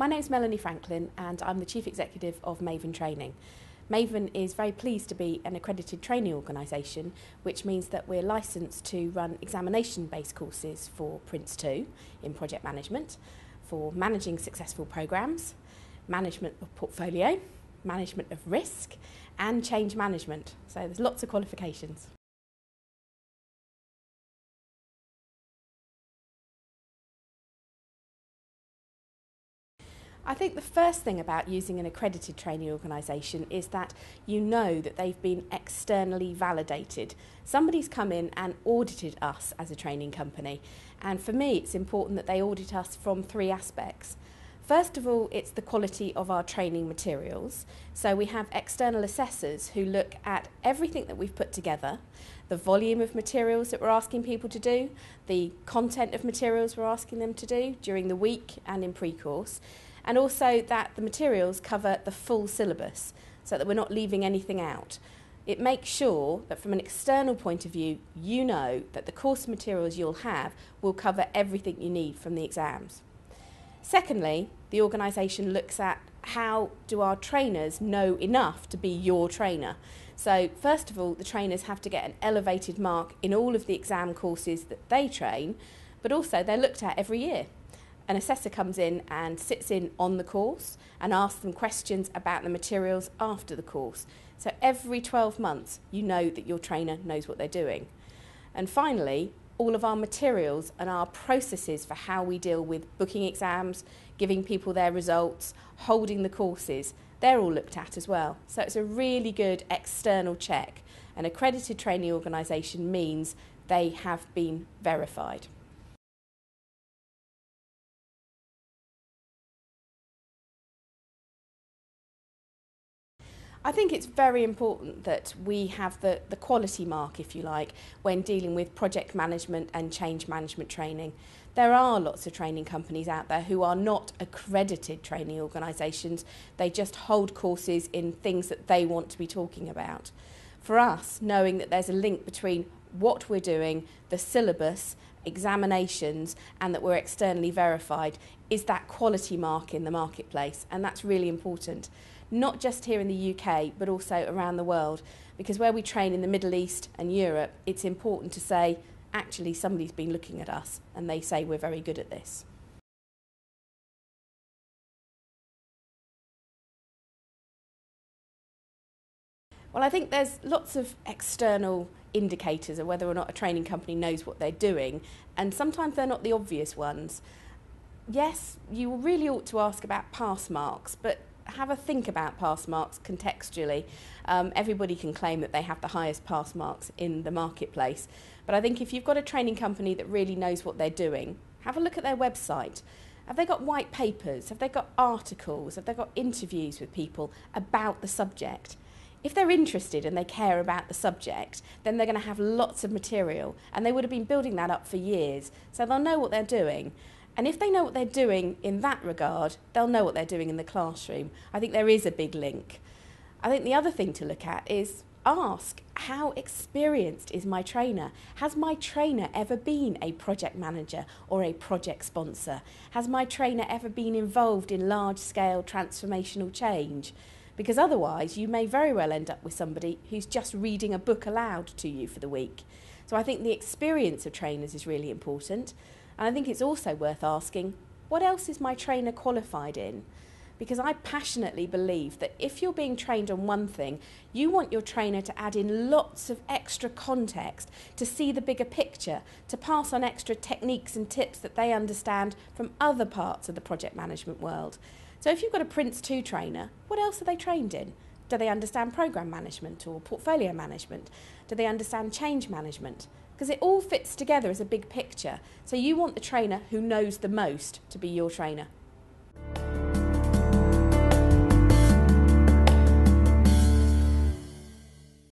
My name is Melanie Franklin and I'm the Chief Executive of Maven Training. Maven is very pleased to be an accredited training organisation, which means that we're licensed to run examination-based courses for Prince 2 in project management, for managing successful programmes, management of portfolio, management of risk and change management. So there's lots of qualifications. I think the first thing about using an accredited training organisation is that you know that they've been externally validated. Somebody's come in and audited us as a training company, and for me it's important that they audit us from three aspects. First of all, it's the quality of our training materials. So we have external assessors who look at everything that we've put together, the volume of materials that we're asking people to do, the content of materials we're asking them to do during the week and in pre-course, and also that the materials cover the full syllabus so that we're not leaving anything out. It makes sure that from an external point of view, you know that the course materials you'll have will cover everything you need from the exams. Secondly, the organisation looks at how do our trainers know enough to be your trainer. So first of all, the trainers have to get an elevated mark in all of the exam courses that they train, but also they're looked at every year. An assessor comes in and sits in on the course and asks them questions about the materials after the course. So every 12 months you know that your trainer knows what they're doing. And finally, all of our materials and our processes for how we deal with booking exams, giving people their results, holding the courses, they're all looked at as well. So it's a really good external check. An accredited training organisation means they have been verified. I think it's very important that we have the quality mark, if you like, when dealing with project management and change management training. There are lots of training companies out there who are not accredited training organisations. They just hold courses in things that they want to be talking about. For us, knowing that there's a link between what we're doing, the syllabus, examinations, and that we're externally verified is that quality mark in the marketplace, and that's really important. Not just here in the UK, but also around the world, because where we train in the Middle East and Europe, it's important to say, actually somebody's been looking at us and they say we're very good at this. Well, I think there's lots of external indicators of whether or not a training company knows what they're doing, and sometimes they're not the obvious ones. Yes, you really ought to ask about pass marks, but have a think about pass marks contextually. Everybody can claim that they have the highest pass marks in the marketplace, but I think if you've got a training company that really knows what they're doing, have a look at their website. Have they got white papers? Have they got articles? Have they got interviews with people about the subject? If they're interested and they care about the subject, then they're going to have lots of material, and they would have been building that up for years, so they'll know what they're doing. And if they know what they're doing in that regard, they'll know what they're doing in the classroom. I think there is a big link. I think the other thing to look at is ask, how experienced is my trainer? Has my trainer ever been a project manager or a project sponsor? Has my trainer ever been involved in large-scale transformational change? Because otherwise, you may very well end up with somebody who's just reading a book aloud to you for the week. So I think the experience of trainers is really important. And I think it's also worth asking, what else is my trainer qualified in? Because I passionately believe that if you're being trained on one thing, you want your trainer to add in lots of extra context, to see the bigger picture, to pass on extra techniques and tips that they understand from other parts of the project management world. So if you've got a Prince 2 trainer, what else are they trained in? Do they understand programme management or portfolio management? Do they understand change management? Because it all fits together as a big picture. So you want the trainer who knows the most to be your trainer.